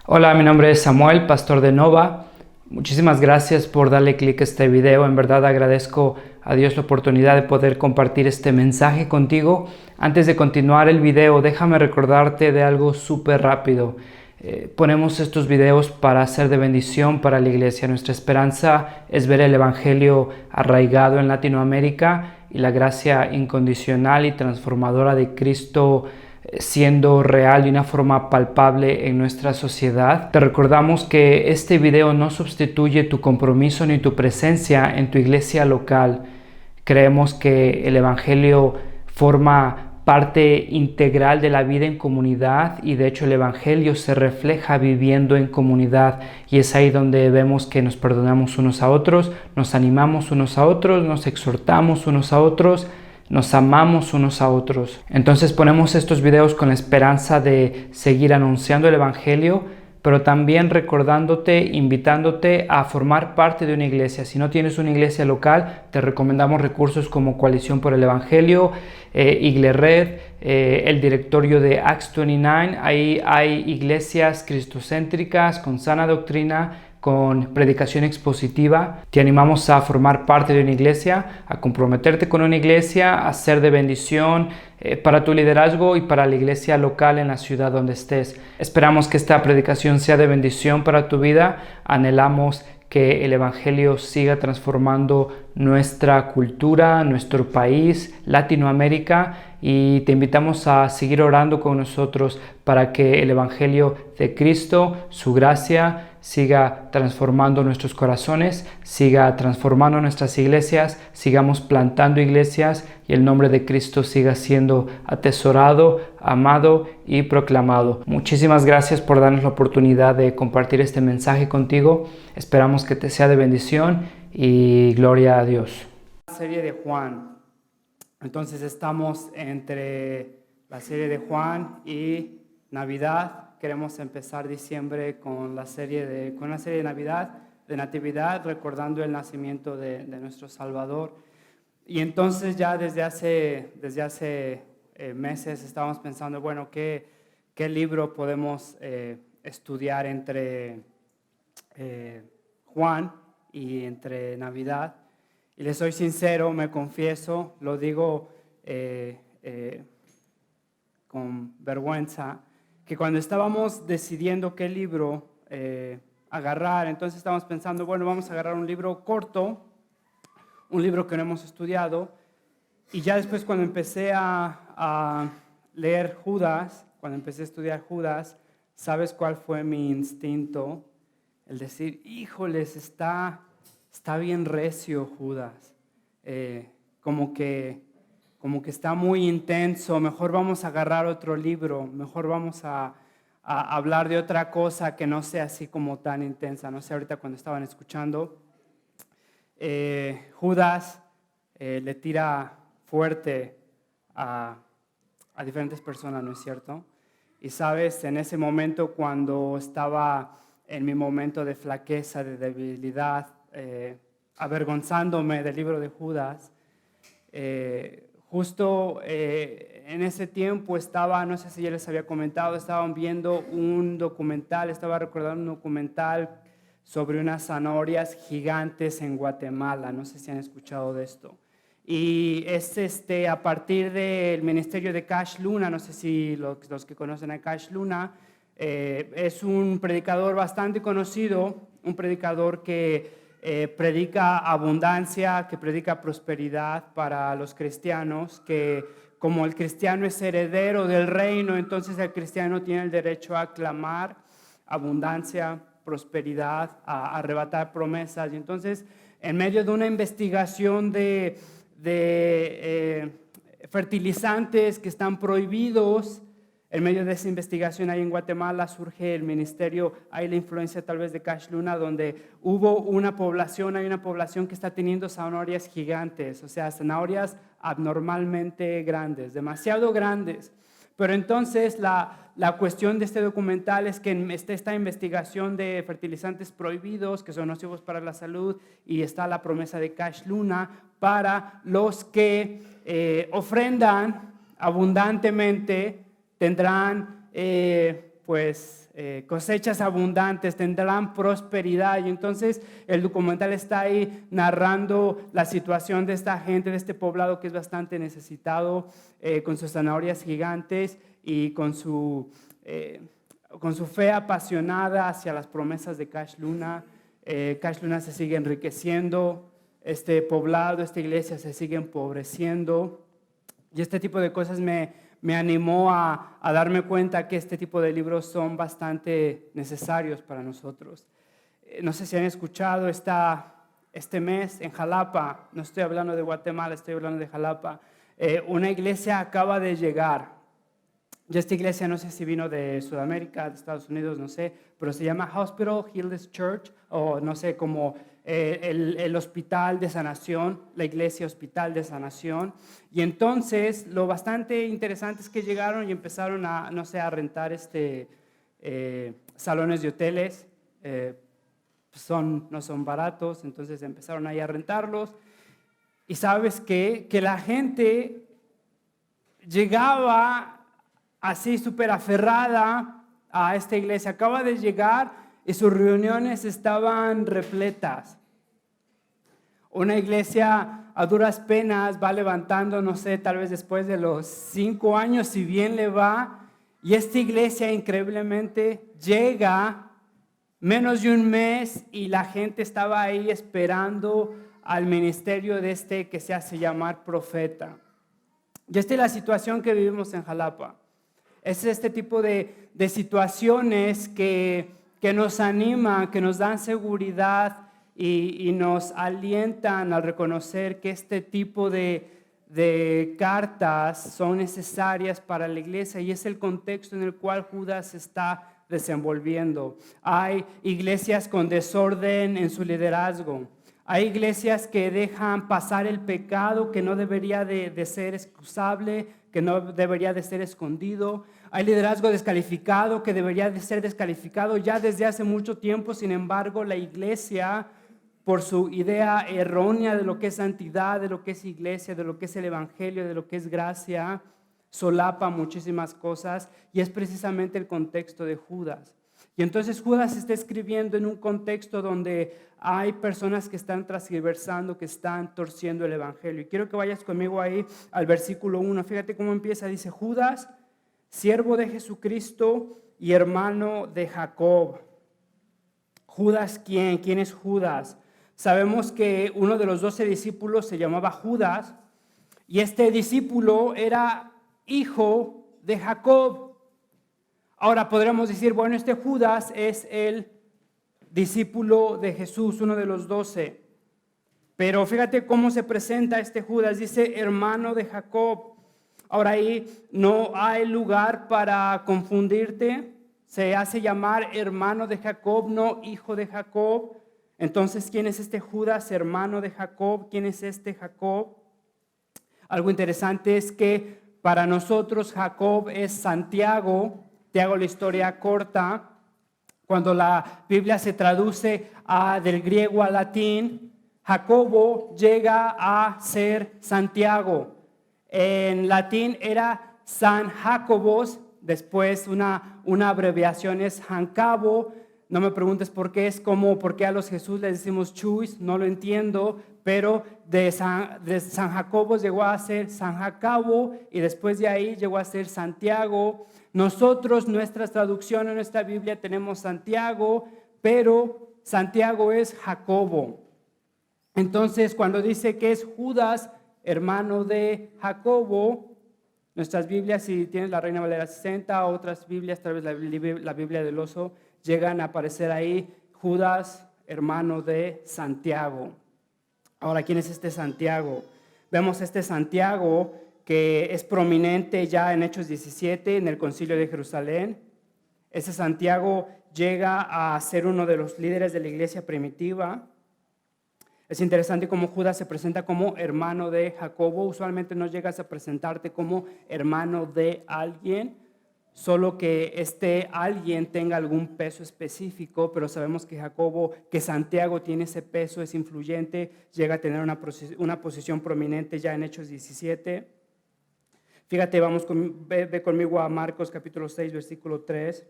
Hola, mi nombre es Samuel, pastor de Nova. Muchísimas gracias por darle clic a este video. En verdad agradezco a Dios la oportunidad de poder compartir este mensaje contigo. Antes de continuar el video, déjame recordarte de algo súper rápido. Ponemos estos videos para ser de bendición para la iglesia. Nuestra esperanza es ver el Evangelio arraigado en Latinoamérica y la gracia incondicional y transformadora de Cristo siendo real de una forma palpable en nuestra sociedad. Te recordamos que este video no sustituye tu compromiso ni tu presencia en tu iglesia local. Creemos que el Evangelio forma parte integral de la vida en comunidad y de hecho el Evangelio se refleja viviendo en comunidad, y es ahí donde vemos que nos perdonamos unos a otros, nos animamos unos a otros, nos exhortamos unos a otros, nos amamos unos a otros. Entonces ponemos estos videos con la esperanza de seguir anunciando el Evangelio, pero también recordándote, invitándote a formar parte de una iglesia. Si no tienes una iglesia local, te recomendamos recursos como Coalición por el Evangelio, Iglered, el directorio de Acts 29. Ahí hay iglesias cristocéntricas con sana doctrina, con predicación expositiva. Te animamos a formar parte de una iglesia, a comprometerte con una iglesia, a ser de bendición para tu liderazgo y para la iglesia local en la ciudad donde estés. Esperamos que esta predicación sea de bendición para tu vida. Anhelamos que el Evangelio siga transformando nuestra cultura, nuestro país, Latinoamérica, y te invitamos a seguir orando con nosotros para que el Evangelio de Cristo, su gracia, siga transformando nuestros corazones, siga transformando nuestras iglesias, sigamos plantando iglesias y el nombre de Cristo siga siendo atesorado, amado y proclamado. Muchísimas gracias por darnos la oportunidad de compartir este mensaje contigo. Esperamos que te sea de bendición y gloria a Dios. La serie de Juan. Entonces estamos entre la serie de Juan y Navidad. Queremos empezar diciembre con una serie de Navidad, de Natividad, recordando el nacimiento de nuestro Salvador. Y entonces ya desde hace meses estábamos pensando, bueno, ¿qué libro podemos estudiar entre Juan y entre Navidad? Y les soy sincero, me confieso, lo digo con vergüenza, que cuando estábamos decidiendo qué libro agarrar, entonces estábamos pensando, bueno, vamos a agarrar un libro corto, un libro que no hemos estudiado, y ya después cuando empecé a leer Judas, cuando empecé a estudiar Judas, ¿sabes cuál fue mi instinto? El decir, híjoles, está bien recio Judas, como que está muy intenso, mejor vamos a agarrar otro libro, mejor vamos a hablar de otra cosa que no sea así como tan intensa. No sé, ahorita cuando estaban escuchando, Judas le tira fuerte a diferentes personas, ¿no es cierto? Y sabes, en ese momento cuando estaba en mi momento de flaqueza, de debilidad, avergonzándome del libro de Judas, justo en ese tiempo estaba, no sé si ya les había comentado, estaban viendo un documental, estaba recordando un documental sobre unas zanahorias gigantes en Guatemala. No sé si han escuchado de esto. Y es a partir del ministerio de Cash Luna. No sé si los que conocen a Cash Luna, es un predicador bastante conocido, un predicador que predica abundancia, que predica prosperidad para los cristianos, que como el cristiano es heredero del reino, entonces el cristiano tiene el derecho a clamar abundancia, prosperidad, a arrebatar promesas. Y entonces, en medio de una investigación de fertilizantes que están prohibidos, en medio de esa investigación ahí en Guatemala surge el ministerio, hay la influencia tal vez de Cash Luna, donde hay una población que está teniendo zanahorias gigantes, o sea, zanahorias abnormalmente grandes, demasiado grandes. Pero entonces la cuestión de este documental es que está esta investigación de fertilizantes prohibidos que son nocivos para la salud, y está la promesa de Cash Luna para los que ofrendan abundantemente, tendrán cosechas abundantes, tendrán prosperidad. Y entonces el documental está ahí narrando la situación de esta gente, de este poblado que es bastante necesitado, con sus zanahorias gigantes y con su fe apasionada hacia las promesas de Cash Luna. Cash Luna se sigue enriqueciendo, este poblado, esta iglesia se sigue empobreciendo. Y este tipo de cosas me animó a darme cuenta que este tipo de libros son bastante necesarios para nosotros. No sé si han escuchado este mes en Jalapa, no estoy hablando de Guatemala, estoy hablando de Jalapa, una iglesia acaba de llegar. Y esta iglesia no sé si vino de Sudamérica, de Estados Unidos, no sé, pero se llama Hospital Hills Church, o no sé, como el hospital de sanación, la iglesia hospital de sanación. Y entonces lo bastante interesante es que llegaron y empezaron a, no sé, a rentar salones de hoteles. No son baratos, entonces empezaron ahí a rentarlos. Y sabes qué? Que la gente llegaba así súper aferrada a esta iglesia. Acaba de llegar y sus reuniones estaban repletas. Una iglesia a duras penas va levantando, no sé, tal vez después de los 5 años, si bien le va. Y esta iglesia increíblemente llega menos de un mes y la gente estaba ahí esperando al ministerio de este que se hace llamar profeta. Y esta es la situación que vivimos en Jalapa. Es este tipo de situaciones que nos animan, que nos dan seguridad y nos alientan al reconocer que este tipo de cartas son necesarias para la iglesia, y es el contexto en el cual Judas está desenvolviendo. Hay iglesias con desorden en su liderazgo. Hay iglesias que dejan pasar el pecado que no debería de ser excusable, que no debería de ser escondido. Hay liderazgo descalificado que debería de ser descalificado ya desde hace mucho tiempo. Sin embargo, la iglesia, por su idea errónea de lo que es santidad, de lo que es iglesia, de lo que es el evangelio, de lo que es gracia, solapa muchísimas cosas, y es precisamente el contexto de Judas. Y entonces Judas está escribiendo en un contexto donde hay personas que están transgiversando, que están torciendo el evangelio. Y quiero que vayas conmigo ahí al versículo 1. Fíjate cómo empieza. Dice: Judas, siervo de Jesucristo y hermano de Jacob. ¿Judas quién? ¿Quién es Judas? Sabemos que uno de los 12 discípulos se llamaba Judas, y este discípulo era hijo de Jacob. Ahora podríamos decir, bueno, este Judas es el discípulo de Jesús, uno de los 12. Pero fíjate cómo se presenta este Judas. Dice hermano de Jacob. Ahora ahí no hay lugar para confundirte. Se hace llamar hermano de Jacob, no hijo de Jacob. Entonces, ¿quién es este Judas, hermano de Jacob? ¿Quién es este Jacob? Algo interesante es que para nosotros Jacob es Santiago. Te hago la historia corta. Cuando la Biblia se traduce del griego al latín, Jacobo llega a ser Santiago. En latín era San Jacobos, después una abreviación es Jancabo. No me preguntes por qué, es como por qué a los Jesús les decimos Chuis, no lo entiendo, pero de San Jacobos llegó a ser San Jacabo, y después de ahí llegó a ser Santiago. Nosotros, nuestra traducción en nuestra Biblia tenemos Santiago, pero Santiago es Jacobo. Entonces, cuando dice que es Judas, hermano de Jacobo, nuestras Biblias, si tienes la Reina Valera 60, otras Biblias, tal vez la Biblia del Oso, llegan a aparecer ahí Judas, hermano de Santiago. Ahora, ¿quién es este Santiago? Vemos este Santiago que es prominente ya en Hechos 17, en el Concilio de Jerusalén. Ese Santiago llega a ser uno de los líderes de la iglesia primitiva. Es interesante cómo Judas se presenta como hermano de Jacobo. Usualmente no llegas a presentarte como hermano de alguien, solo que este alguien tenga algún peso específico, pero sabemos que Santiago tiene ese peso, es influyente, llega a tener una posición prominente ya en Hechos 17. Fíjate, ve conmigo a Marcos capítulo 6, versículo 3.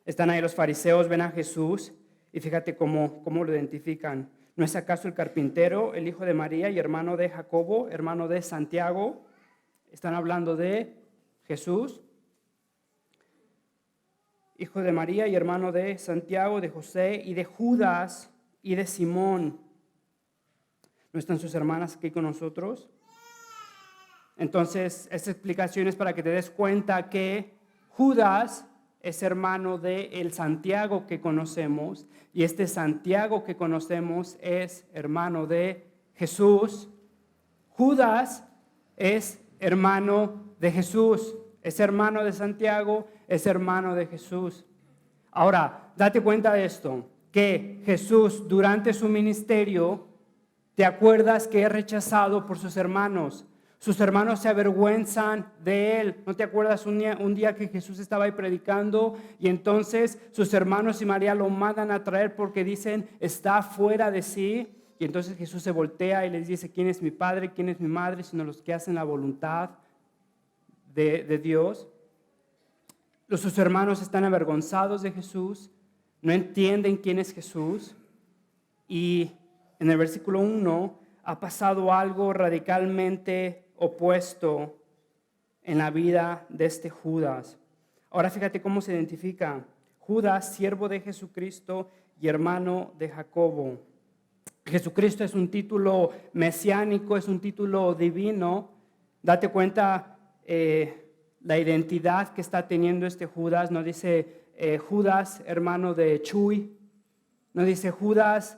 Están ahí los fariseos, ven a Jesús y fíjate cómo lo identifican. ¿No es acaso el carpintero, el hijo de María y hermano de Jacobo, hermano de Santiago? Están hablando de Jesús, hijo de María y hermano de Santiago, de José y de Judas y de Simón. ¿No están sus hermanas aquí con nosotros? Entonces, esta explicación es para que te des cuenta que Judas es hermano de el Santiago que conocemos, y este Santiago que conocemos es hermano de Jesús. Judas es hermano de Jesús, es hermano de Santiago, es hermano de Jesús. Ahora, date cuenta de esto, que Jesús durante su ministerio, ¿te acuerdas que es rechazado por sus hermanos? Sus hermanos se avergüenzan de él. ¿No te acuerdas un día que Jesús estaba ahí predicando y entonces sus hermanos y María lo mandan a traer porque dicen está fuera de sí? Y entonces Jesús se voltea y les dice, ¿quién es mi padre? ¿Quién es mi madre? Sino los que hacen la voluntad de Dios. Sus hermanos están avergonzados de Jesús, no entienden quién es Jesús. Y en el versículo 1 ha pasado algo radicalmente opuesto en la vida de este Judas. Ahora fíjate cómo se identifica. Judas, siervo de Jesucristo y hermano de Jacobo. Jesucristo es un título mesiánico, es un título divino. Date cuenta la identidad que está teniendo este Judas. No dice Judas, hermano de Chuy. No dice Judas,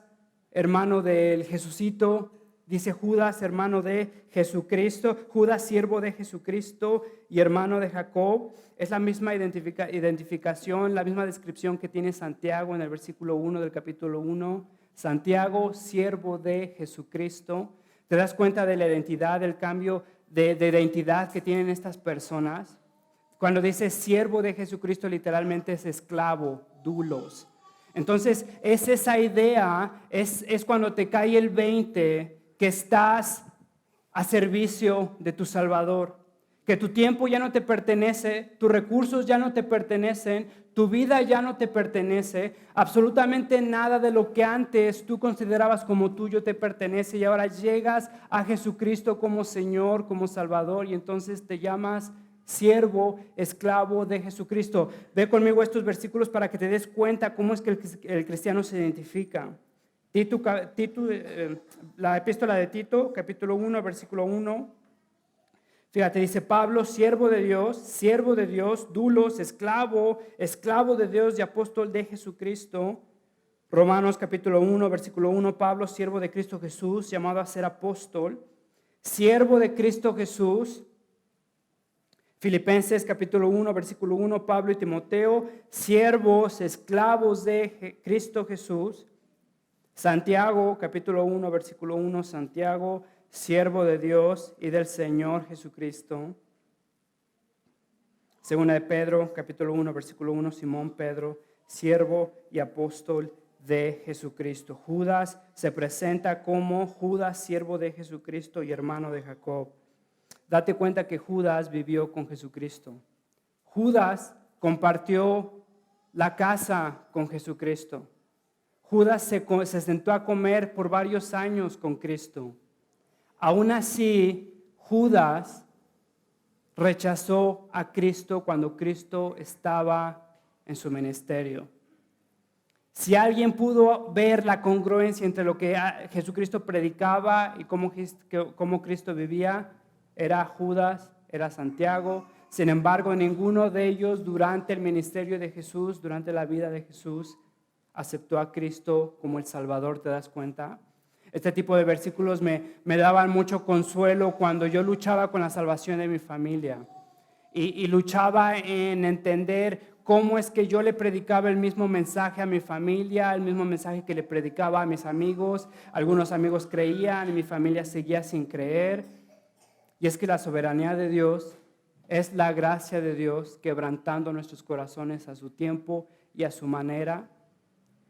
hermano del Jesucito. Dice Judas, hermano de Jesucristo. Judas, siervo de Jesucristo y hermano de Jacob. Es la misma identificación, la misma descripción que tiene Santiago en el versículo 1 del capítulo 1. Santiago, siervo de Jesucristo. ¿Te das cuenta de la identidad, del cambio de identidad que tienen estas personas? Cuando dice siervo de Jesucristo, literalmente es esclavo, doulos. Entonces, es esa idea, es cuando te cae el 20 que estás a servicio de tu Salvador, que tu tiempo ya no te pertenece, tus recursos ya no te pertenecen, tu vida ya no te pertenece, absolutamente nada de lo que antes tú considerabas como tuyo te pertenece y ahora llegas a Jesucristo como Señor, como Salvador y entonces te llamas siervo, esclavo de Jesucristo. Ve conmigo estos versículos para que te des cuenta cómo es que el cristiano se identifica. La epístola de Tito, capítulo 1, versículo 1. Fíjate, dice Pablo, siervo de Dios, doulos, esclavo de Dios y apóstol de Jesucristo. Romanos capítulo 1, versículo 1, Pablo, siervo de Cristo Jesús, llamado a ser apóstol, siervo de Cristo Jesús. Filipenses capítulo 1, versículo 1, Pablo y Timoteo, siervos, esclavos de Cristo Jesús. Santiago capítulo 1, versículo 1, Santiago, siervo de Dios y del Señor Jesucristo. Segunda de Pedro capítulo 1, versículo 1, Simón Pedro, siervo y apóstol de Jesucristo. Judas se presenta como Judas, siervo de Jesucristo y hermano de Jacob. Date cuenta que Judas vivió con Jesucristo. Judas compartió la casa con Jesucristo. Judas se sentó a comer por varios años con Cristo. Aún así, Judas rechazó a Cristo cuando Cristo estaba en su ministerio. Si alguien pudo ver la congruencia entre lo que Jesucristo predicaba y cómo Cristo vivía, era Judas, era Santiago. Sin embargo, ninguno de ellos durante el ministerio de Jesús, durante la vida de Jesús, aceptó a Cristo como el Salvador. ¿Te das cuenta? Este tipo de versículos me daban mucho consuelo cuando yo luchaba con la salvación de mi familia y luchaba en entender cómo es que yo le predicaba el mismo mensaje a mi familia, el mismo mensaje que le predicaba a mis amigos. Algunos amigos creían y mi familia seguía sin creer. Y es que la soberanía de Dios es la gracia de Dios quebrantando nuestros corazones a su tiempo y a su manera.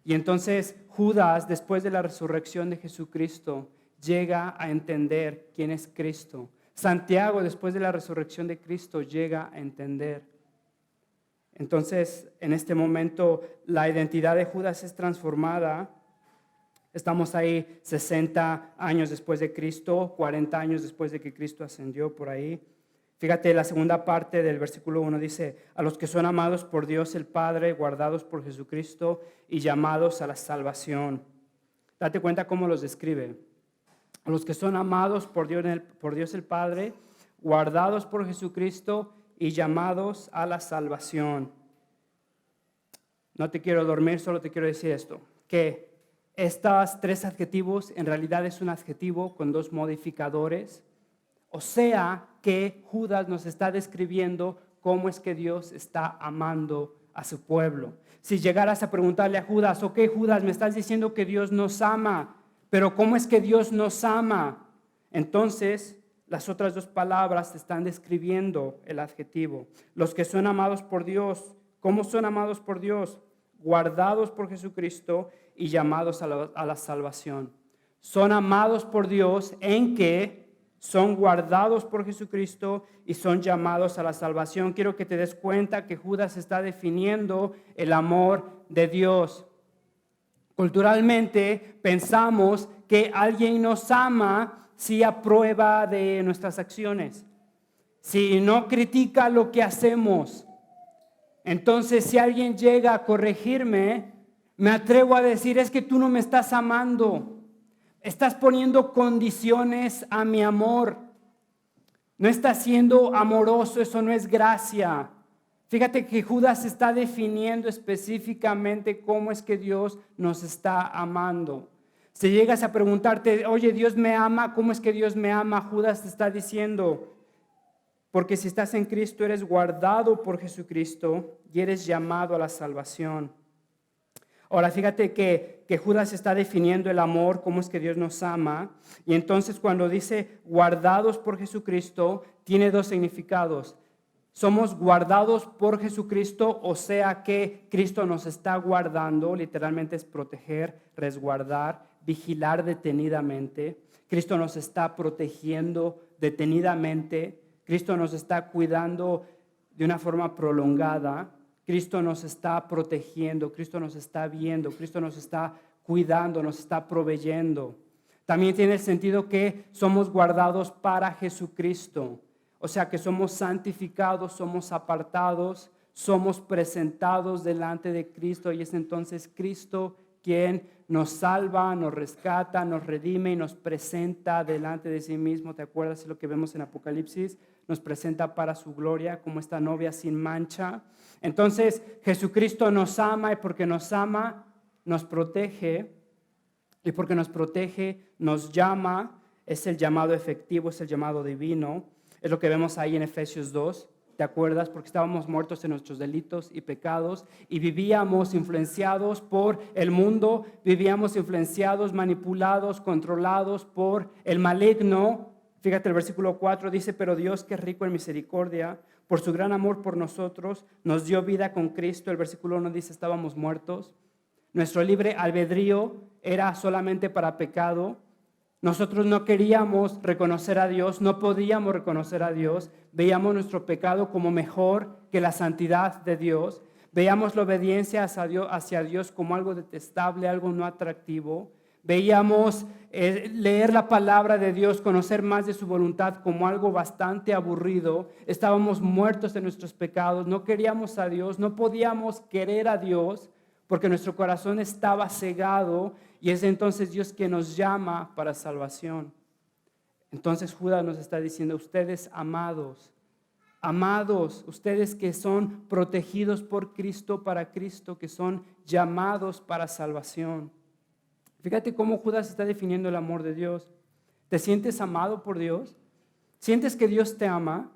Y entonces Judas, después de la resurrección de Jesucristo, llega a entender quién es Cristo. Santiago, después de la resurrección de Cristo, llega a entender Entonces, en este momento, la identidad de Judas es transformada. Estamos ahí 60 años después de Cristo, 40 años después de que Cristo ascendió por ahí. Fíjate, la segunda parte del versículo 1 dice, a los que son amados por Dios el Padre, guardados por Jesucristo y llamados a la salvación. Date cuenta cómo los describe. A los que son amados por Dios el Padre, guardados por Jesucristo y llamados a la salvación. No te quiero dormir, solo te quiero decir esto, que estos tres adjetivos en realidad es un adjetivo con dos modificadores. O sea que Judas nos está describiendo cómo es que Dios está amando a su pueblo. Si llegaras a preguntarle a Judas, ok Judas, me estás diciendo que Dios nos ama, pero ¿cómo es que Dios nos ama? Entonces, las otras dos palabras están describiendo el adjetivo. Los que son amados por Dios, ¿cómo son amados por Dios? Guardados por Jesucristo y llamados a la salvación. Son amados por Dios en que son guardados por Jesucristo y son llamados a la salvación. Quiero que te des cuenta que Judas está definiendo el amor de Dios. Culturalmente pensamos que alguien nos ama si aprueba de nuestras acciones, si no critica lo que hacemos. Entonces, si alguien llega a corregirme, me atrevo a decir, es que tú no me estás amando. Estás poniendo condiciones a mi amor. No estás siendo amoroso, eso no es gracia. Fíjate que Judas está definiendo específicamente cómo es que Dios nos está amando. Si llegas a preguntarte, oye, Dios me ama, ¿cómo es que Dios me ama? Judas te está diciendo, porque si estás en Cristo eres guardado por Jesucristo y eres llamado a la salvación. Ahora fíjate que Judas está definiendo el amor, cómo es que Dios nos ama. Y entonces cuando dice guardados por Jesucristo, tiene dos significados. Somos guardados por Jesucristo, o sea que Cristo nos está guardando, literalmente es proteger, resguardar, vigilar detenidamente. Cristo nos está protegiendo detenidamente. Cristo nos está cuidando de una forma prolongada. Cristo nos está protegiendo, Cristo nos está viendo, Cristo nos está cuidando, nos está proveyendo. También tiene el sentido que somos guardados para Jesucristo. O sea que somos santificados, somos apartados, somos presentados delante de Cristo y es entonces Cristo quien nos salva, nos rescata, nos redime y nos presenta delante de sí mismo. ¿Te acuerdas de lo que vemos en Apocalipsis? Nos presenta para su gloria como esta novia sin mancha. Entonces Jesucristo nos ama y porque nos ama, nos protege. Y porque nos protege, nos llama. Es el llamado efectivo, es el llamado divino. Es lo que vemos ahí en Efesios 2. ¿Te acuerdas? Porque estábamos muertos en nuestros delitos y pecados y vivíamos influenciados por el mundo, vivíamos influenciados, manipulados, controlados por el maligno. Fíjate, el versículo 4 dice, pero Dios que es rico en misericordia, por su gran amor por nosotros, nos dio vida con Cristo. El versículo 1 dice, estábamos muertos. Nuestro libre albedrío era solamente para pecado. Nosotros no queríamos reconocer a Dios, no podíamos reconocer a Dios. Veíamos nuestro pecado como mejor que la santidad de Dios. Veíamos la obediencia hacia Dios como algo detestable, algo no atractivo. Veíamos leer la palabra de Dios, conocer más de su voluntad como algo bastante aburrido. Estábamos muertos en nuestros pecados, no queríamos a Dios, no podíamos querer a Dios porque nuestro corazón estaba cegado y es entonces Dios quien nos llama para salvación. Entonces Judas nos está diciendo, ustedes amados, ustedes que son protegidos por Cristo para Cristo, que son llamados para salvación. Fíjate cómo Judas está definiendo el amor de Dios. ¿Te sientes amado por Dios? ¿Sientes que Dios te ama?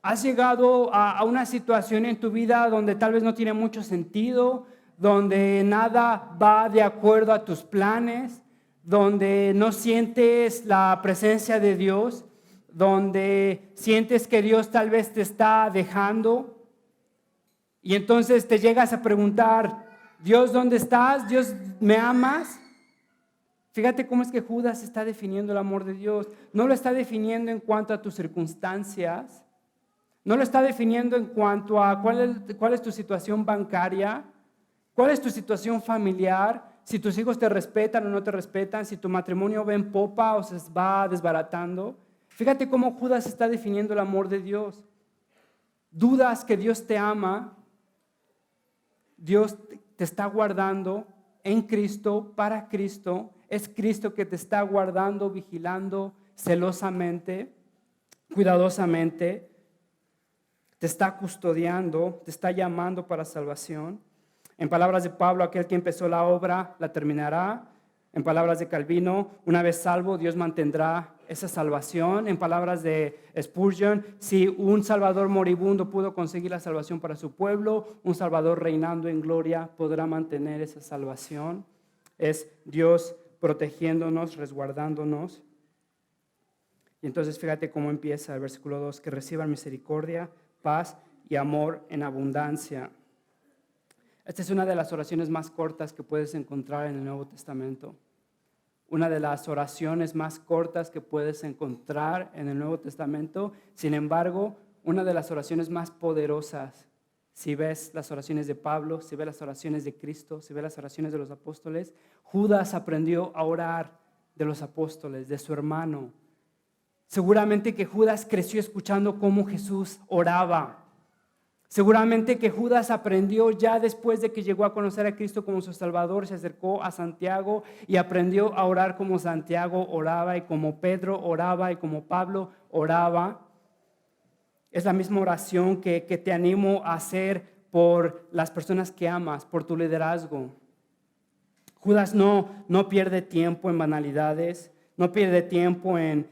¿Has llegado a una situación en tu vida donde tal vez no tiene mucho sentido, donde nada va de acuerdo a tus planes, donde no sientes la presencia de Dios, donde sientes que Dios tal vez te está dejando? Y entonces te llegas a preguntar, Dios, ¿dónde estás? Dios, ¿me amas? Fíjate cómo es que Judas está definiendo el amor de Dios. No lo está definiendo en cuanto a tus circunstancias, No lo está definiendo en cuanto a cuál es tu situación bancaria, cuál es tu situación familiar, si tus hijos te respetan o no te respetan, si tu matrimonio va en popa o se va desbaratando. Fíjate cómo Judas está definiendo el amor de Dios. Dudas que Dios te ama, Dios te está guardando en Cristo, para Cristo. Es Cristo que te está guardando, vigilando celosamente, cuidadosamente. Te está custodiando, te está llamando para salvación. En palabras de Pablo, aquel que empezó la obra la terminará. En palabras de Calvino, una vez salvo, Dios mantendrá esa salvación. En palabras de Spurgeon, si un salvador moribundo pudo conseguir la salvación para su pueblo, un salvador reinando en gloria podrá mantener esa salvación. Es Dios protegiéndonos, resguardándonos. Y entonces fíjate cómo empieza el versículo 2, que reciban misericordia, paz y amor en abundancia. Esta es una de las oraciones más cortas que puedes encontrar en el Nuevo Testamento. Una de las oraciones más cortas que puedes encontrar en el Nuevo Testamento. Sin embargo, una de las oraciones más poderosas. Si ves las oraciones de Pablo, si ves las oraciones de Cristo, si ves las oraciones de los apóstoles, Judas aprendió a orar de los apóstoles, de su hermano. Seguramente que Judas creció escuchando cómo Jesús oraba. Seguramente que Judas aprendió ya después de que llegó a conocer a Cristo como su Salvador, se acercó a Santiago y aprendió a orar como Santiago oraba y como Pedro oraba y como Pablo oraba. Es la misma oración que te animo a hacer por las personas que amas, por tu liderazgo. Judas no pierde tiempo en banalidades, no pierde tiempo en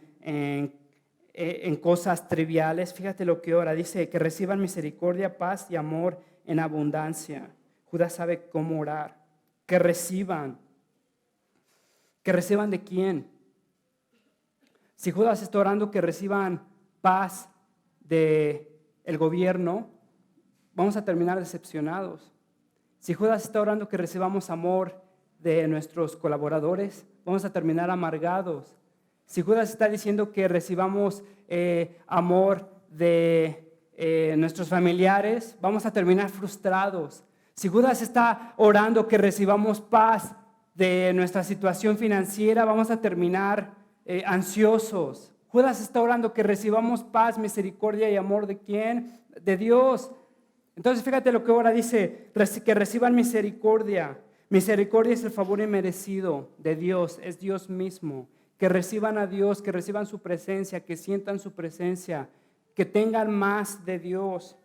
cosas triviales. Fíjate lo que ora, dice que reciban misericordia, paz y amor en abundancia. Judas sabe cómo orar. Que reciban de quién. Si Judas está orando que reciban paz del gobierno, vamos a terminar decepcionados. Si Judas está orando que recibamos amor de nuestros colaboradores, vamos a terminar amargados. Si Judas está diciendo que recibamos amor de nuestros familiares, vamos a terminar frustrados. Si Judas está orando que recibamos paz de nuestra situación financiera, vamos a terminar ansiosos. Judas está orando que recibamos paz, misericordia y amor ¿de quién? De Dios. Entonces fíjate lo que ahora dice, que reciban misericordia. Misericordia es el favor inmerecido de Dios, es Dios mismo. Que reciban a Dios, que reciban su presencia, que sientan su presencia, que tengan más de Dios,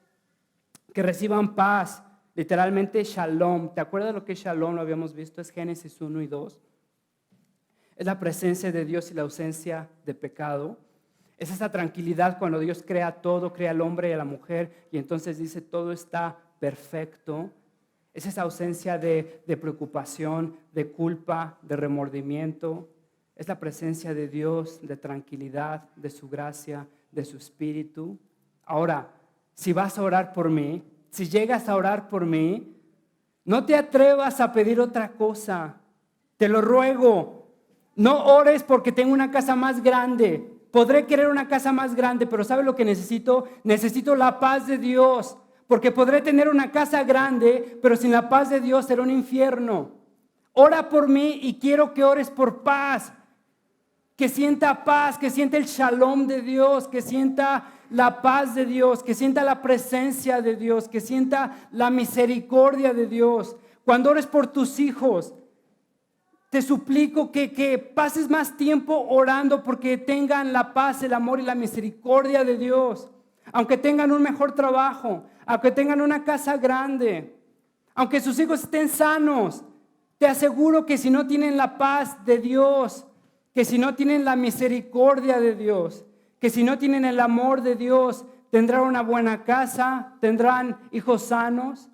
que reciban paz, literalmente shalom. ¿Te acuerdas lo que es shalom? Lo habíamos visto, es Génesis 1 y 2. Es la presencia de Dios y la ausencia de pecado. Es esa tranquilidad cuando Dios crea todo, crea al hombre y a la mujer y entonces dice todo está perfecto. Es esa ausencia de preocupación, de culpa, de remordimiento. Es la presencia de Dios, de tranquilidad, de su gracia, de su espíritu. Ahora, si vas a orar por mí, si llegas a orar por mí, no te atrevas a pedir otra cosa. Te lo ruego. No ores porque tengo una casa más grande. Podré querer una casa más grande, pero ¿sabes lo que necesito? Necesito la paz de Dios. Porque podré tener una casa grande, pero sin la paz de Dios será un infierno. Ora por mí y quiero que ores por paz. Que sienta paz, que sienta el shalom de Dios, que sienta la paz de Dios, que sienta la presencia de Dios, que sienta la misericordia de Dios. Cuando ores por tus hijos, te suplico que pases más tiempo orando porque tengan la paz, el amor y la misericordia de Dios. Aunque tengan un mejor trabajo, aunque tengan una casa grande, aunque sus hijos estén sanos, te aseguro que si no tienen la paz de Dios, que si no tienen la misericordia de Dios, que si no tienen el amor de Dios, tendrán una buena casa, tendrán hijos sanos,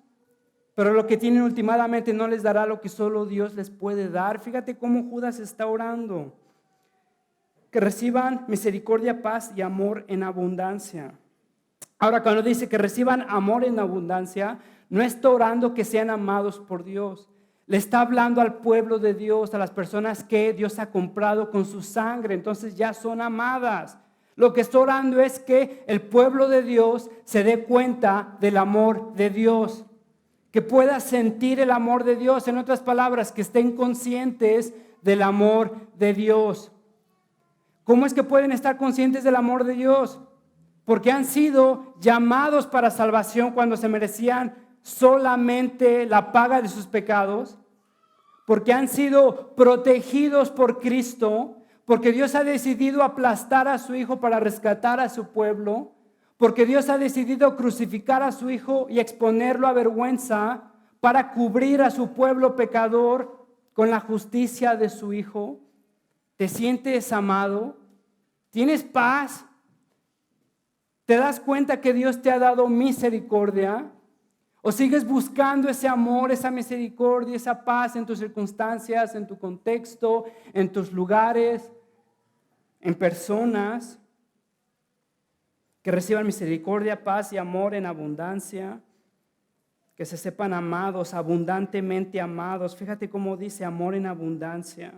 pero lo que tienen últimamente no les dará lo que solo Dios les puede dar. Fíjate cómo Judas está orando. Que reciban misericordia, paz y amor en abundancia. Ahora, cuando dice que reciban amor en abundancia, no está orando que sean amados por Dios. Le está hablando al pueblo de Dios, a las personas que Dios ha comprado con su sangre, entonces ya son amadas. Lo que está orando es que el pueblo de Dios se dé cuenta del amor de Dios, que pueda sentir el amor de Dios. En otras palabras, que estén conscientes del amor de Dios. ¿Cómo es que pueden estar conscientes del amor de Dios? Porque han sido llamados para salvación cuando se merecían solamente la paga de sus pecados. Porque han sido protegidos por Cristo. Porque Dios ha decidido aplastar a su Hijo para rescatar a su pueblo. Porque Dios ha decidido crucificar a su Hijo y exponerlo a vergüenza para cubrir a su pueblo pecador con la justicia de su Hijo. ¿Te sientes amado? ¿Tienes paz? ¿Te das cuenta que Dios te ha dado misericordia? ¿O sigues buscando ese amor, esa misericordia, esa paz en tus circunstancias, en tu contexto, en tus lugares, en personas? Que reciban misericordia, paz y amor en abundancia. Que se sepan amados, abundantemente amados. Fíjate cómo dice amor en abundancia.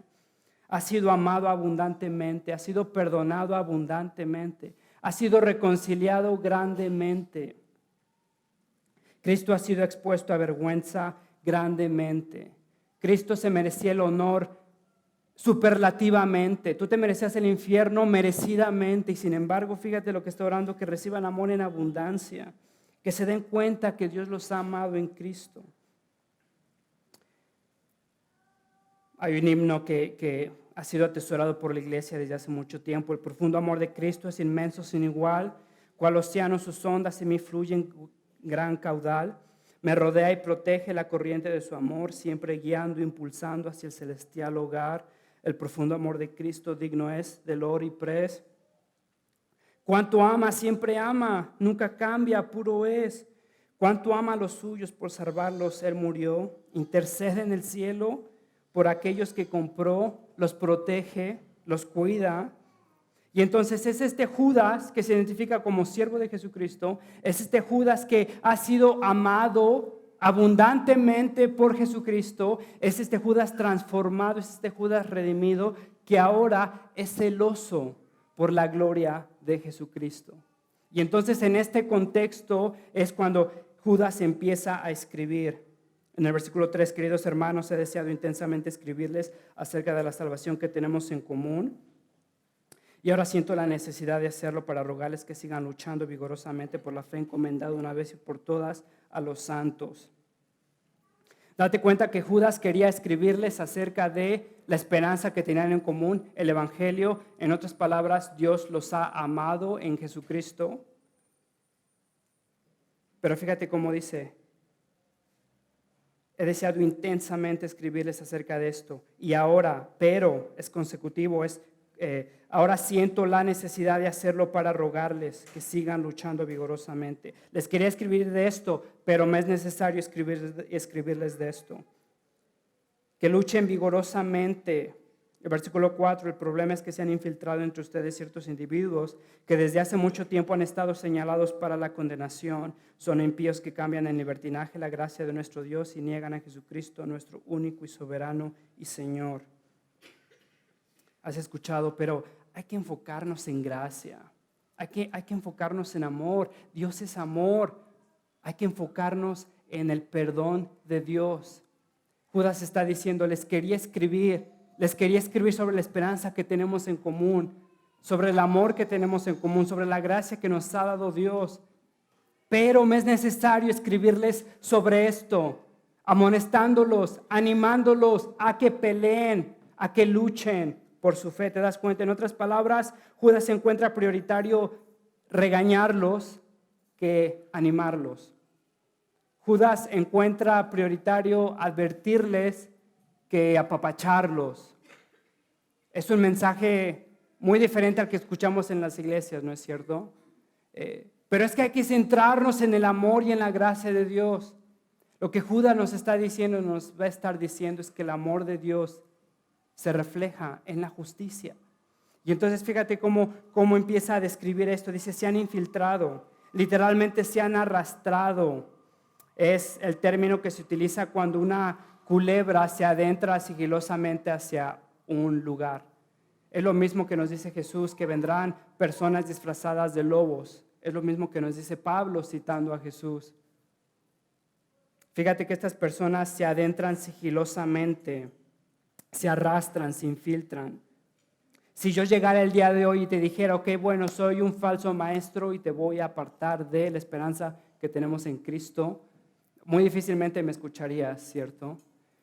Ha sido amado abundantemente, ha sido perdonado abundantemente, ha sido reconciliado grandemente. Cristo ha sido expuesto a vergüenza grandemente. Cristo se merecía el honor superlativamente. Tú te merecías el infierno merecidamente y sin embargo, fíjate lo que está orando, que reciban amor en abundancia, que se den cuenta que Dios los ha amado en Cristo. Hay un himno que ha sido atesorado por la iglesia desde hace mucho tiempo. El profundo amor de Cristo es inmenso, sin igual. Cual océano sus ondas en mí fluyen gran caudal. Me rodea y protege la corriente de su amor, siempre guiando, impulsando hacia el celestial hogar. El profundo amor de Cristo digno es del oro y pres. Cuánto ama, siempre ama, nunca cambia, puro es. Cuánto ama a los suyos, por salvarlos Él murió. Intercede en el cielo por aquellos que compró, los protege, los cuida. Y entonces es este Judas que se identifica como siervo de Jesucristo, es este Judas que ha sido amado abundantemente por Jesucristo, es este Judas transformado, es este Judas redimido que ahora es celoso por la gloria de Jesucristo. Y entonces en este contexto es cuando Judas empieza a escribir. En el versículo 3, queridos hermanos, he deseado intensamente escribirles acerca de la salvación que tenemos en común. Y ahora siento la necesidad de hacerlo para rogarles que sigan luchando vigorosamente por la fe encomendada una vez y por todas a los santos. Date cuenta que Judas quería escribirles acerca de la esperanza que tenían en común, el evangelio. En otras palabras, Dios los ha amado en Jesucristo. Pero fíjate cómo dice: he deseado intensamente escribirles acerca de esto. Y ahora, pero es consecutivo, ahora siento la necesidad de hacerlo para rogarles que sigan luchando vigorosamente. Les quería escribir de esto, pero me es necesario escribirles de esto. Que luchen vigorosamente. El versículo 4, el problema es que se han infiltrado entre ustedes ciertos individuos que desde hace mucho tiempo han estado señalados para la condenación. Son impíos que cambian en libertinaje la gracia de nuestro Dios y niegan a Jesucristo, nuestro único y soberano y Señor. Has escuchado, pero hay que enfocarnos en gracia. Hay que enfocarnos en amor. Dios es amor. Hay que enfocarnos en el perdón de Dios. Judas está diciendo, les quería escribir sobre la esperanza que tenemos en común, sobre el amor que tenemos en común, sobre la gracia que nos ha dado Dios. Pero me es necesario escribirles sobre esto, amonestándolos, animándolos a que peleen, a que luchen por su fe. ¿Te das cuenta? En otras palabras, Judas se encuentra prioritario regañarlos que animarlos. Judas encuentra prioritario advertirles que apapacharlos. Es un mensaje muy diferente al que escuchamos en las iglesias, ¿no es cierto? Pero es que hay que centrarnos en el amor y en la gracia de Dios. Lo que Judas nos está diciendo, nos va a estar diciendo es que el amor de Dios se refleja en la justicia. Y entonces fíjate cómo empieza a describir esto. Dice, se han infiltrado, literalmente se han arrastrado. Es el término que se utiliza cuando una culebra se adentra sigilosamente hacia un lugar. Es lo mismo que nos dice Jesús, que vendrán personas disfrazadas de lobos. Es lo mismo que nos dice Pablo citando a Jesús. Fíjate que estas personas se adentran sigilosamente, se arrastran, se infiltran. Si yo llegara el día de hoy y te dijera, ok, bueno, soy un falso maestro y te voy a apartar de la esperanza que tenemos en Cristo, muy difícilmente me escucharías, ¿cierto?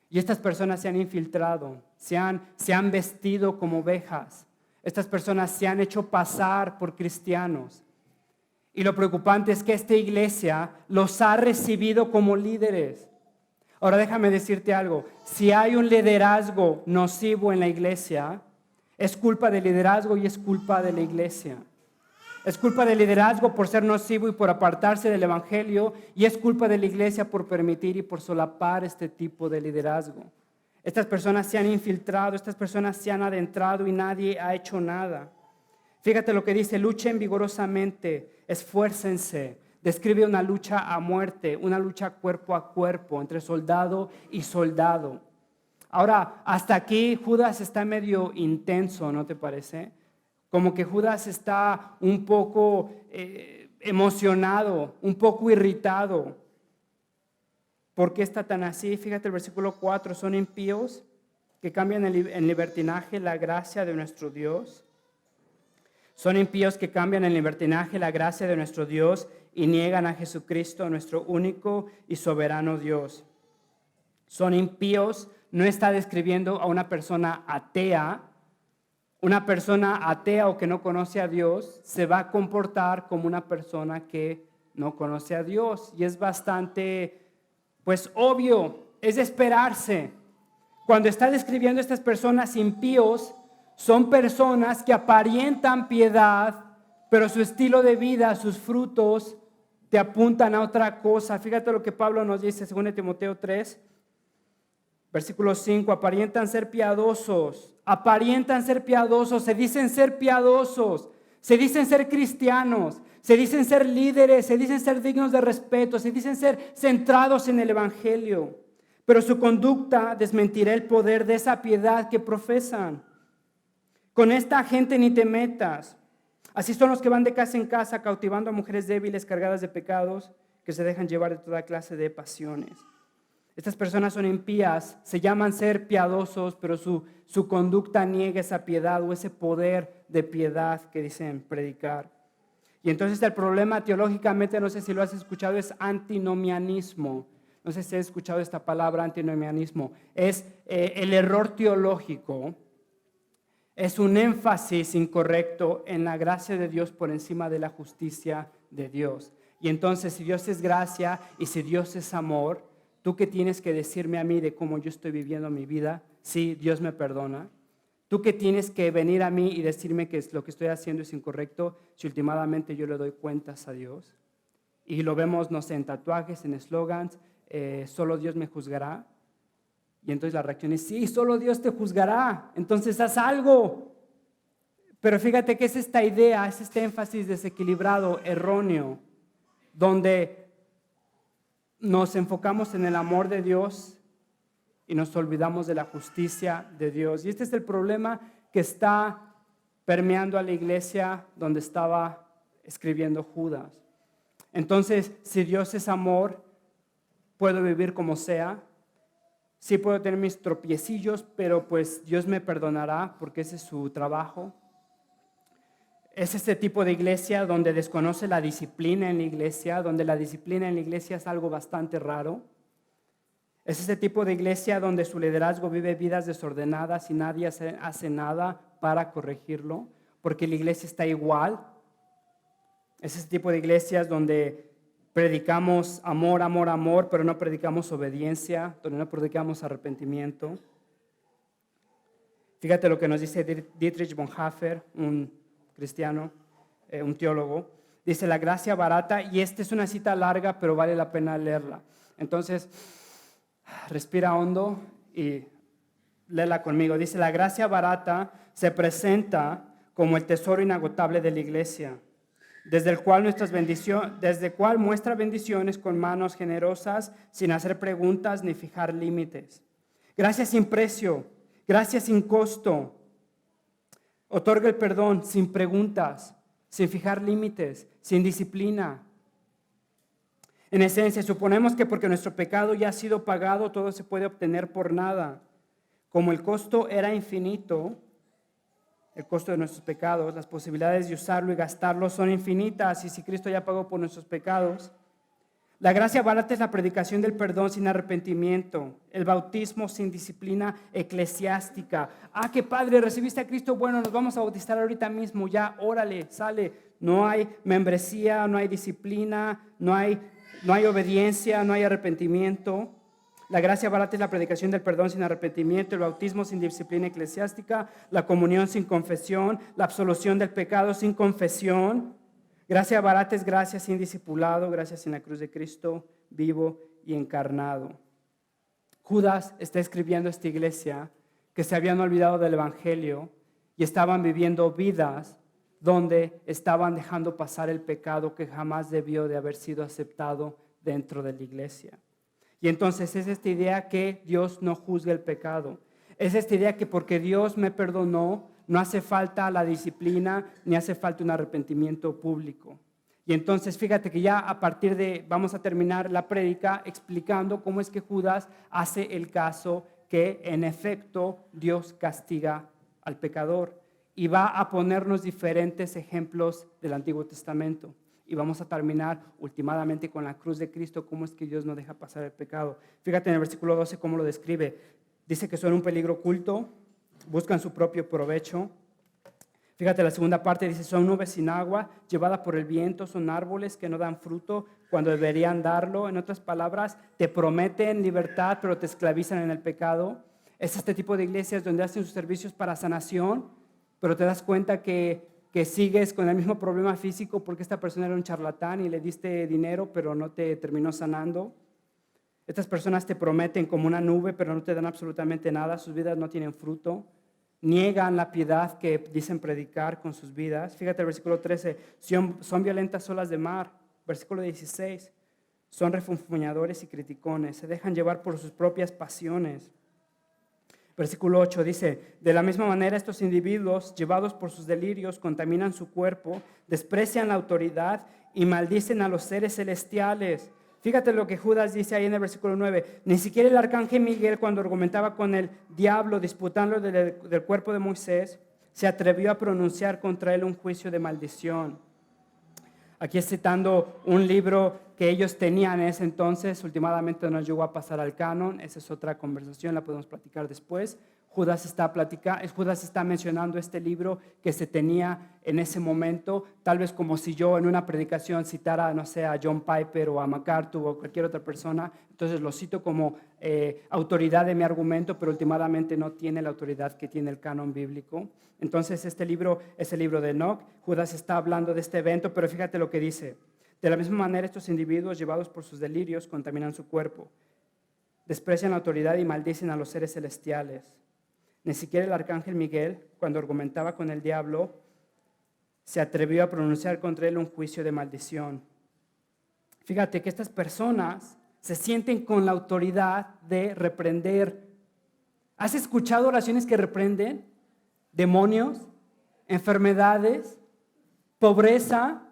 Y estas personas se han infiltrado, se han vestido como ovejas. Estas personas se han hecho pasar por cristianos. Y lo preocupante es que esta iglesia los ha recibido como líderes. Ahora déjame decirte algo, si hay un liderazgo nocivo en la iglesia, es culpa del liderazgo y es culpa de la iglesia. Es culpa del liderazgo por ser nocivo y por apartarse del evangelio, y es culpa de la iglesia por permitir y por solapar este tipo de liderazgo. Estas personas se han infiltrado, estas personas se han adentrado y nadie ha hecho nada. Fíjate lo que dice, luchen vigorosamente, esfuércense. Describe una lucha a muerte, una lucha cuerpo a cuerpo, entre soldado y soldado. Ahora, hasta aquí Judas está medio intenso, ¿no te parece? Como que Judas está un poco emocionado, un poco irritado. ¿Por qué está tan así? Fíjate el versículo 4, son impíos que cambian en libertinaje la gracia de nuestro Dios. Son impíos que cambian en libertinaje la gracia de nuestro Dios y niegan a Jesucristo, nuestro único y soberano Dios. Son impíos, no está describiendo a una persona atea. Una persona atea o que no conoce a Dios se va a comportar como una persona que no conoce a Dios. Y es bastante, pues obvio, es de esperarse. Cuando está describiendo a estas personas impíos, son personas que aparentan piedad, pero su estilo de vida, sus frutos, te apuntan a otra cosa. Fíjate lo que Pablo nos dice, 2 Timoteo 3, versículo 5, aparentan ser piadosos, se dicen ser piadosos, se dicen ser cristianos, se dicen ser líderes, se dicen ser dignos de respeto, se dicen ser centrados en el evangelio, pero su conducta desmentirá el poder de esa piedad que profesan. Con esta gente ni te metas. Así son los que van de casa en casa cautivando a mujeres débiles cargadas de pecados que se dejan llevar de toda clase de pasiones. Estas personas son impías, se llaman ser piadosos, pero su conducta niega esa piedad o ese poder de piedad que dicen predicar. Y entonces el problema teológicamente, no sé si lo has escuchado, es antinomianismo. No sé si has escuchado esta palabra, antinomianismo. Es el error teológico. Es un énfasis incorrecto en la gracia de Dios por encima de la justicia de Dios. Y entonces, si Dios es gracia y si Dios es amor, ¿tú qué tienes que decirme a mí de cómo yo estoy viviendo mi vida? Sí, Dios me perdona. ¿Tú qué tienes que venir a mí y decirme que lo que estoy haciendo es incorrecto si últimamente yo le doy cuentas a Dios? Y lo vemos, no sé, en tatuajes, en eslogans, solo Dios me juzgará. Y entonces la reacción es, sí, solo Dios te juzgará, entonces haz algo. Pero fíjate que es esta idea, es este énfasis desequilibrado, erróneo, donde nos enfocamos en el amor de Dios y nos olvidamos de la justicia de Dios. Y este es el problema que está permeando a la iglesia donde estaba escribiendo Judas. Entonces, si Dios es amor, puedo vivir como sea. Sí puedo tener mis tropiecillos, pero pues Dios me perdonará porque ese es su trabajo. Es este tipo de iglesia donde desconoce la disciplina en la iglesia, donde la disciplina en la iglesia es algo bastante raro. Es este tipo de iglesia donde su liderazgo vive vidas desordenadas y nadie hace nada para corregirlo, porque la iglesia está igual. Es este tipo de iglesias donde predicamos amor, amor, amor, pero no predicamos obediencia, donde no predicamos arrepentimiento. Fíjate lo que nos dice Dietrich Bonhoeffer, un cristiano, un teólogo. Dice, la gracia barata, y esta es una cita larga, pero vale la pena leerla. Entonces, respira hondo y léela conmigo. Dice, la gracia barata se presenta como el tesoro inagotable de la iglesia, desde el cual muestra bendiciones con manos generosas, sin hacer preguntas ni fijar límites. Gracias sin precio, gracias sin costo. Otorga el perdón sin preguntas, sin fijar límites, sin disciplina. En esencia, suponemos que porque nuestro pecado ya ha sido pagado, todo se puede obtener por nada. Como el costo era infinito, el costo de nuestros pecados, las posibilidades de usarlo y gastarlo son infinitas. Y si Cristo ya pagó por nuestros pecados, la gracia barata es la predicación del perdón sin arrepentimiento, el bautismo sin disciplina eclesiástica. Ah, qué padre, recibiste a Cristo, bueno, nos vamos a bautizar ahorita mismo, ya, órale, sale. No hay membresía, no hay disciplina, no hay obediencia, no hay arrepentimiento. La gracia barata es la predicación del perdón sin arrepentimiento, el bautismo sin disciplina eclesiástica, la comunión sin confesión, la absolución del pecado sin confesión. Gracia barata es gracia sin discipulado, gracia sin la cruz de Cristo, vivo y encarnado. Judas está escribiendo a esta iglesia que se habían olvidado del evangelio y estaban viviendo vidas donde estaban dejando pasar el pecado que jamás debió de haber sido aceptado dentro de la iglesia. Y entonces es esta idea que Dios no juzga el pecado. Es esta idea que porque Dios me perdonó, no hace falta la disciplina ni hace falta un arrepentimiento público. Y entonces fíjate que ya a partir de, vamos a terminar la prédica explicando cómo es que Judas hace el caso que en efecto Dios castiga al pecador. Y va a ponernos diferentes ejemplos del Antiguo Testamento. Y vamos a terminar últimamente con la cruz de Cristo, cómo es que Dios no deja pasar el pecado. Fíjate en el versículo 12 cómo lo describe. Dice que son un peligro oculto, buscan su propio provecho. Fíjate la segunda parte, dice, son nubes sin agua, llevada por el viento, son árboles que no dan fruto cuando deberían darlo. En otras palabras, te prometen libertad, pero te esclavizan en el pecado. Es este tipo de iglesias donde hacen sus servicios para sanación, pero te das cuenta que sigues con el mismo problema físico porque esta persona era un charlatán y le diste dinero, pero no te terminó sanando. Estas personas te prometen como una nube, pero no te dan absolutamente nada. Sus vidas no tienen fruto. Niegan la piedad que dicen predicar con sus vidas. Fíjate el versículo 13. Son violentas olas de mar. Versículo 16. Son refunfuñadores y criticones. Se dejan llevar por sus propias pasiones. Versículo 8 dice, de la misma manera estos individuos, llevados por sus delirios, contaminan su cuerpo, desprecian la autoridad y maldicen a los seres celestiales. Fíjate lo que Judas dice ahí en el versículo 9. Ni siquiera el arcángel Miguel, cuando argumentaba con el diablo, disputando del cuerpo de Moisés, se atrevió a pronunciar contra él un juicio de maldición. Aquí es citando un libro que ellos tenían en ese entonces, últimamente no llegó a pasar al canon, esa es otra conversación, la podemos platicar después. Judas está mencionando este libro que se tenía en ese momento, tal vez como si yo en una predicación citara, no sé, a John Piper o a MacArthur o cualquier otra persona, entonces lo cito como autoridad de mi argumento, pero últimamente no tiene la autoridad que tiene el canon bíblico. Entonces este libro es el libro de Enoch. Judas está hablando de este evento, pero fíjate lo que dice. De la misma manera estos individuos llevados por sus delirios contaminan su cuerpo, desprecian la autoridad y maldicen a los seres celestiales. Ni siquiera el arcángel Miguel, cuando argumentaba con el diablo, se atrevió a pronunciar contra él un juicio de maldición. Fíjate que estas personas se sienten con la autoridad de reprender. ¿Has escuchado oraciones que reprenden? Demonios, enfermedades, pobreza,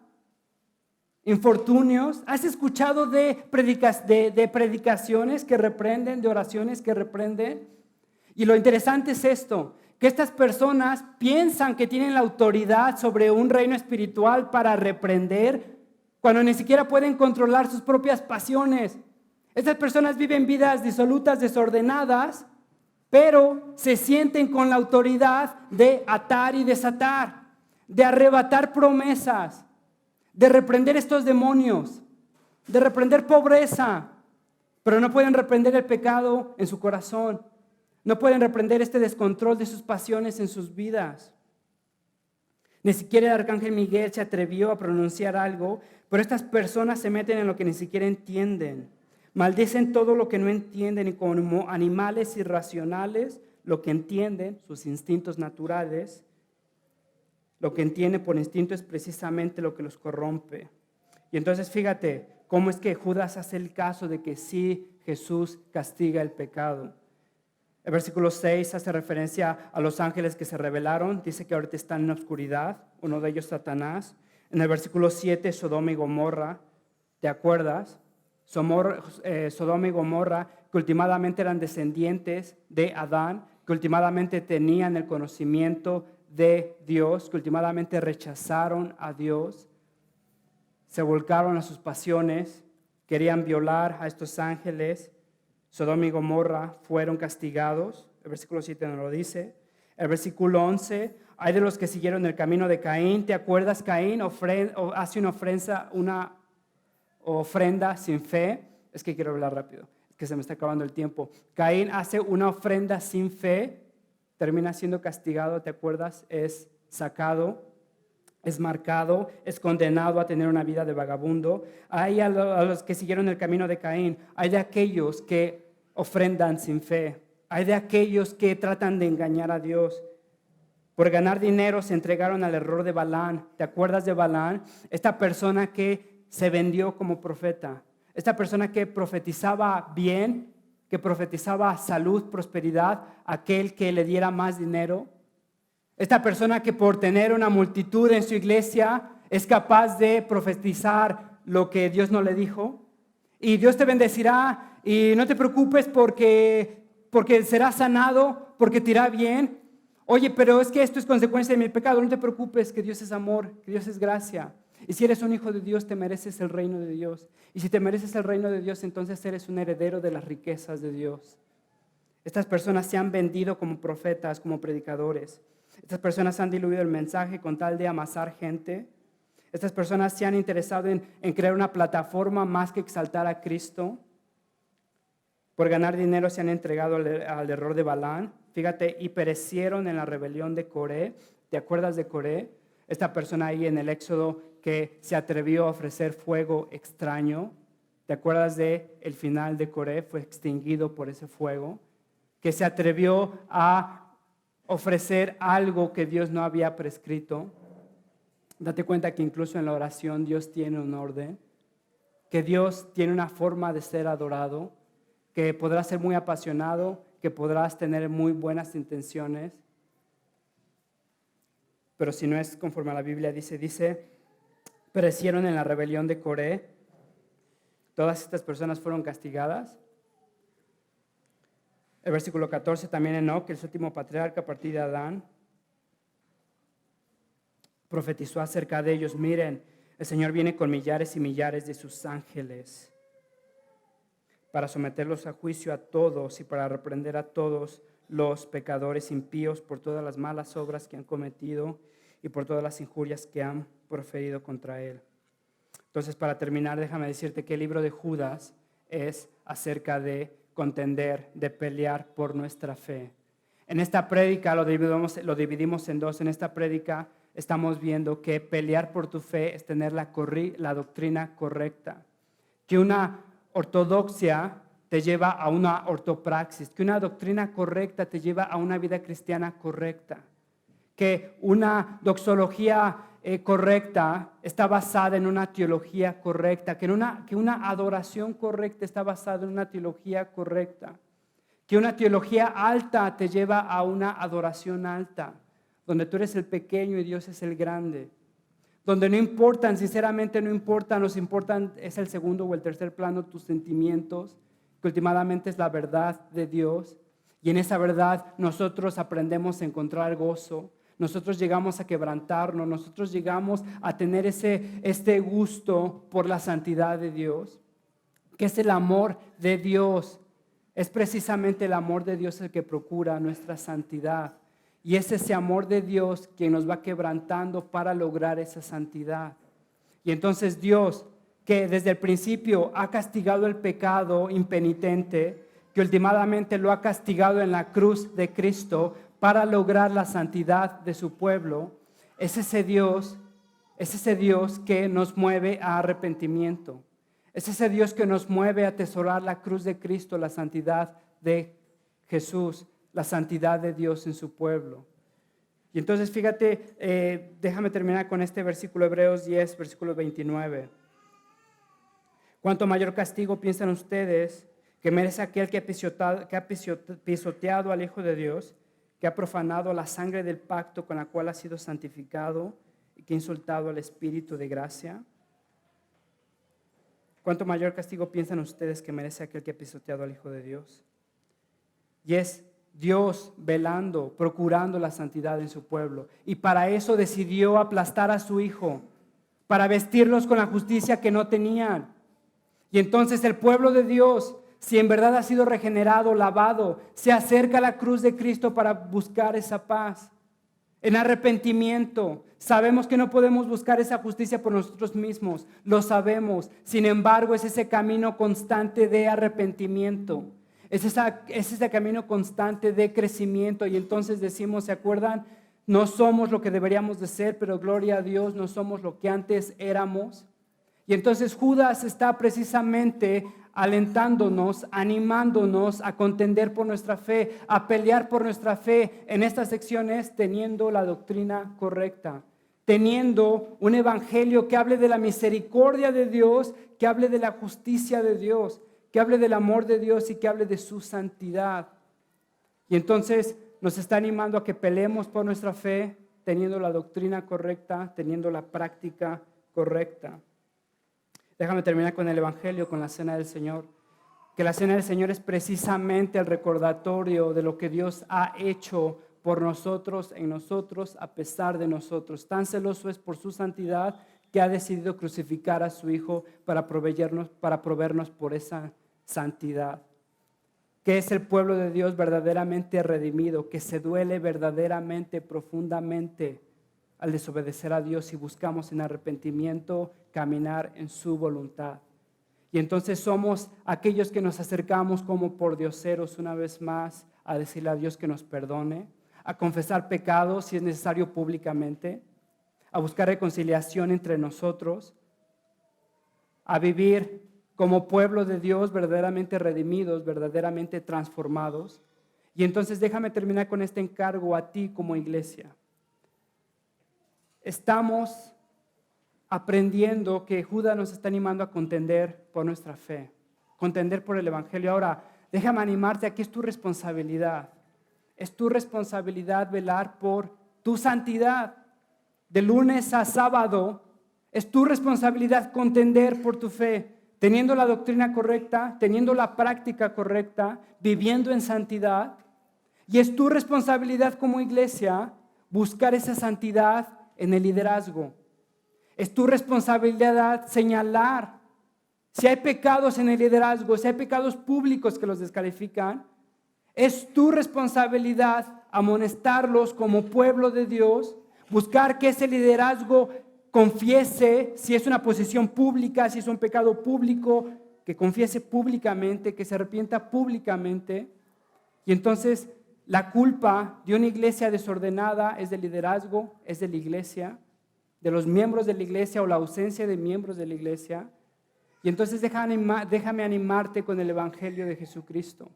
infortunios. ¿Has escuchado de predicaciones que reprenden, de oraciones que reprenden? Y lo interesante es esto, que estas personas piensan que tienen la autoridad sobre un reino espiritual para reprender cuando ni siquiera pueden controlar sus propias pasiones. Estas personas viven vidas disolutas, desordenadas, pero se sienten con la autoridad de atar y desatar, de arrebatar promesas, de reprender estos demonios, de reprender pobreza, pero no pueden reprender el pecado en su corazón. No pueden reprender este descontrol de sus pasiones en sus vidas. Ni siquiera el arcángel Miguel se atrevió a pronunciar algo, pero estas personas se meten en lo que ni siquiera entienden. Maldicen todo lo que no entienden y como animales irracionales, lo que entienden, sus instintos naturales, lo que entienden por instinto es precisamente lo que los corrompe. Y entonces fíjate cómo es que Judas hace el caso de que sí, Jesús castiga el pecado. El versículo 6 hace referencia a los ángeles que se rebelaron. Dice que ahorita están en la oscuridad, uno de ellos Satanás. En el versículo 7, Sodoma y Gomorra, ¿te acuerdas? Sodoma y Gomorra, que últimamente eran descendientes de Adán, que últimamente tenían el conocimiento de Dios, que últimamente rechazaron a Dios, se volcaron a sus pasiones, querían violar a estos ángeles. Sodoma y Gomorra fueron castigados. El versículo 7 nos lo dice. El versículo 11, hay de los que siguieron el camino de Caín. ¿Te acuerdas? Caín hace una ofrenda sin fe. Es que quiero hablar rápido, es que se me está acabando el tiempo. Caín hace una ofrenda sin fe, termina siendo castigado, ¿te acuerdas? Es sacado, es marcado, es condenado a tener una vida de vagabundo. Hay a los que siguieron el camino de Caín, hay de aquellos que ofrendan sin fe, hay de aquellos que tratan de engañar a Dios. Por ganar dinero se entregaron al error de Balaam. ¿Te acuerdas de Balaam? Esta persona que se vendió como profeta, esta persona que profetizaba bien, que profetizaba salud, prosperidad, aquel que le diera más dinero. Esta persona que por tener una multitud en su iglesia es capaz de profetizar lo que Dios no le dijo. Y Dios te bendecirá y no te preocupes porque serás sanado, porque te irá bien. Oye, pero es que esto es consecuencia de mi pecado. No te preocupes, que Dios es amor, que Dios es gracia. Y si eres un hijo de Dios, te mereces el reino de Dios. Y si te mereces el reino de Dios, entonces eres un heredero de las riquezas de Dios. Estas personas se han vendido como profetas, como predicadores. Estas personas han diluido el mensaje con tal de amasar gente. Estas personas se han interesado en crear una plataforma más que exaltar a Cristo. Por ganar dinero se han entregado al error de Balaam. Fíjate, y perecieron en la rebelión de Coré. ¿Te acuerdas de Coré? Esta persona ahí en el Éxodo que se atrevió a ofrecer fuego extraño. ¿Te acuerdas de el final de Coré? Fue extinguido por ese fuego. Que se atrevió a ofrecer algo que Dios no había prescrito. Date cuenta que incluso en la oración Dios tiene un orden, que Dios tiene una forma de ser adorado, que podrás ser muy apasionado, que podrás tener muy buenas intenciones, pero si no es conforme a la Biblia, dice, perecieron en la rebelión de Coré. Todas estas personas fueron castigadas. El versículo 14 también Enoc, el último patriarca a partir de Adán, profetizó acerca de ellos. Miren, el Señor viene con millares y millares de sus ángeles para someterlos a juicio a todos y para reprender a todos los pecadores impíos por todas las malas obras que han cometido y por todas las injurias que han proferido contra Él. Entonces, para terminar, déjame decirte que el libro de Judas es acerca de contender, de pelear por nuestra fe. En esta prédica lo dividimos en dos. En esta prédica estamos viendo que pelear por tu fe es tener la doctrina correcta. Que una ortodoxia te lleva a una ortopraxis. Que una doctrina correcta te lleva a una vida cristiana correcta. Que una doxología correcta está basada en una teología correcta, que una adoración correcta está basada en una teología correcta, que una teología alta te lleva a una adoración alta, donde tú eres el pequeño y Dios es el grande, donde no importan, sinceramente no importan, nos importan es el segundo o el tercer plano tus sentimientos, que últimamente es la verdad de Dios, y en esa verdad nosotros aprendemos a encontrar gozo. Nosotros llegamos a quebrantarnos, nosotros llegamos a tener este gusto por la santidad de Dios, que es el amor de Dios. Es precisamente el amor de Dios el que procura nuestra santidad. Y es ese amor de Dios quien nos va quebrantando para lograr esa santidad. Y entonces Dios, que desde el principio ha castigado el pecado impenitente, que últimamente lo ha castigado en la cruz de Cristo, para lograr la santidad de su pueblo, es ese Dios que nos mueve a arrepentimiento. Es ese Dios que nos mueve a atesorar la cruz de Cristo, la santidad de Jesús, la santidad de Dios en su pueblo. Y entonces fíjate, déjame terminar con este versículo, Hebreos 10, versículo 29. ¿Cuánto mayor castigo piensan ustedes que merece aquel que ha pisoteado al Hijo de Dios, que ha profanado la sangre del pacto con la cual ha sido santificado y que ha insultado al Espíritu de gracia? ¿Cuánto mayor castigo piensan ustedes que merece aquel que ha pisoteado al Hijo de Dios? Y es Dios velando, procurando la santidad en su pueblo. Y para eso decidió aplastar a su Hijo, para vestirlos con la justicia que no tenían. Y entonces el pueblo de Dios, si en verdad ha sido regenerado, lavado, se acerca a la cruz de Cristo para buscar esa paz. En arrepentimiento, sabemos que no podemos buscar esa justicia por nosotros mismos, lo sabemos. Sin embargo, es ese camino constante de arrepentimiento. Es ese camino constante de crecimiento. Y entonces decimos, ¿se acuerdan? No somos lo que deberíamos de ser, pero gloria a Dios, no somos lo que antes éramos. Y entonces Judas está precisamente alentándonos, animándonos a contender por nuestra fe, a pelear por nuestra fe en estas secciones, teniendo la doctrina correcta, teniendo un evangelio que hable de la misericordia de Dios, que hable de la justicia de Dios, que hable del amor de Dios y que hable de su santidad. Y entonces nos está animando a que peleemos por nuestra fe, teniendo la doctrina correcta, teniendo la práctica correcta. Déjame terminar con el Evangelio, con la Cena del Señor. Que la Cena del Señor es precisamente el recordatorio de lo que Dios ha hecho por nosotros, en nosotros, a pesar de nosotros. Tan celoso es por su santidad que ha decidido crucificar a su Hijo para proveernos por esa santidad. Que es el pueblo de Dios verdaderamente redimido, que se duele verdaderamente, profundamente al desobedecer a Dios y buscamos en arrepentimiento caminar en su voluntad. Y entonces somos aquellos que nos acercamos como por dioseros una vez más a decirle a Dios que nos perdone, a confesar pecados si es necesario públicamente, a buscar reconciliación entre nosotros, a vivir como pueblo de Dios verdaderamente redimidos, verdaderamente transformados. Y entonces déjame terminar con este encargo a ti como iglesia. Estamos aprendiendo que Judas nos está animando a contender por nuestra fe, contender por el Evangelio. Ahora, déjame animarte, aquí es tu responsabilidad. Es tu responsabilidad velar por tu santidad. De lunes a sábado, es tu responsabilidad contender por tu fe, teniendo la doctrina correcta, teniendo la práctica correcta, viviendo en santidad. Y es tu responsabilidad como iglesia buscar esa santidad en el liderazgo. Es tu responsabilidad señalar si hay pecados en el liderazgo, si hay pecados públicos que los descalifican. Es tu responsabilidad amonestarlos como pueblo de Dios, buscar que ese liderazgo confiese si es una posición pública, si es un pecado público, que confiese públicamente, que se arrepienta públicamente. Y entonces la culpa de una iglesia desordenada es del liderazgo, es de la iglesia, de los miembros de la iglesia o la ausencia de miembros de la iglesia. Y entonces déjame animarte con el Evangelio de Jesucristo,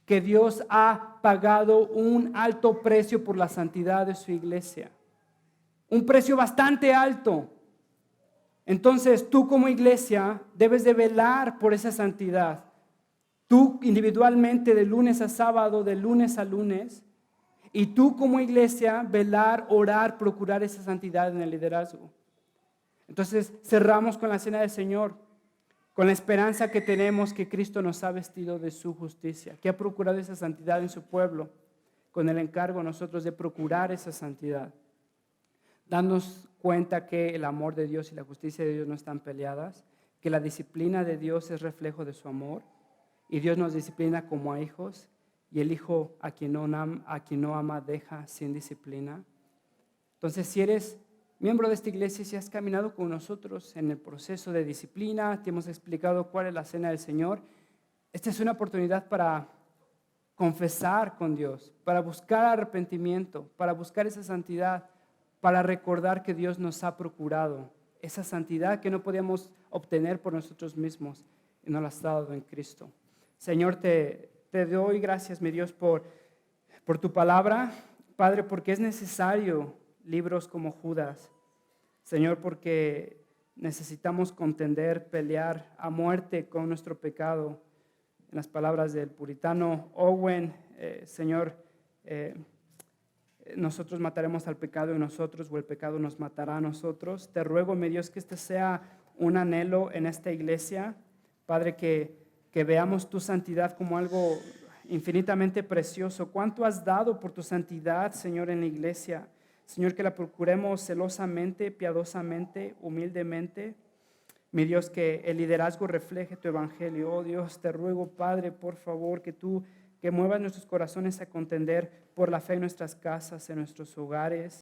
que Dios ha pagado un alto precio por la santidad de su iglesia, un precio bastante alto. Entonces tú como iglesia debes de velar por esa santidad. Tú individualmente de lunes a sábado, de lunes a lunes, y tú como iglesia velar, orar, procurar esa santidad en el liderazgo. Entonces cerramos con la Cena del Señor, con la esperanza que tenemos que Cristo nos ha vestido de su justicia, que ha procurado esa santidad en su pueblo, con el encargo a nosotros de procurar esa santidad. Darnos cuenta que el amor de Dios y la justicia de Dios no están peleadas, que la disciplina de Dios es reflejo de su amor, y Dios nos disciplina como a hijos, y el hijo a quien no ama deja sin disciplina. Entonces, si eres miembro de esta iglesia, si has caminado con nosotros en el proceso de disciplina, te hemos explicado cuál es la Cena del Señor, esta es una oportunidad para confesar con Dios, para buscar arrepentimiento, para buscar esa santidad, para recordar que Dios nos ha procurado esa santidad que no podíamos obtener por nosotros mismos y nos la ha dado en Cristo. Señor, te doy gracias, mi Dios, por tu palabra, Padre, porque es necesario libros como Judas. Señor, porque necesitamos contender, pelear a muerte con nuestro pecado, las palabras del puritano Owen, Señor, nosotros mataremos al pecado en nosotros o el pecado nos matará a nosotros. Te ruego, mi Dios, que este sea un anhelo en esta iglesia. Padre, que veamos tu santidad como algo infinitamente precioso. ¿Cuánto has dado por tu santidad, Señor, en la iglesia? Señor, que la procuremos celosamente, piadosamente, humildemente. Mi Dios, que el liderazgo refleje tu evangelio. Oh Dios, te ruego, Padre, por favor, que muevas nuestros corazones a contender por la fe en nuestras casas, en nuestros hogares.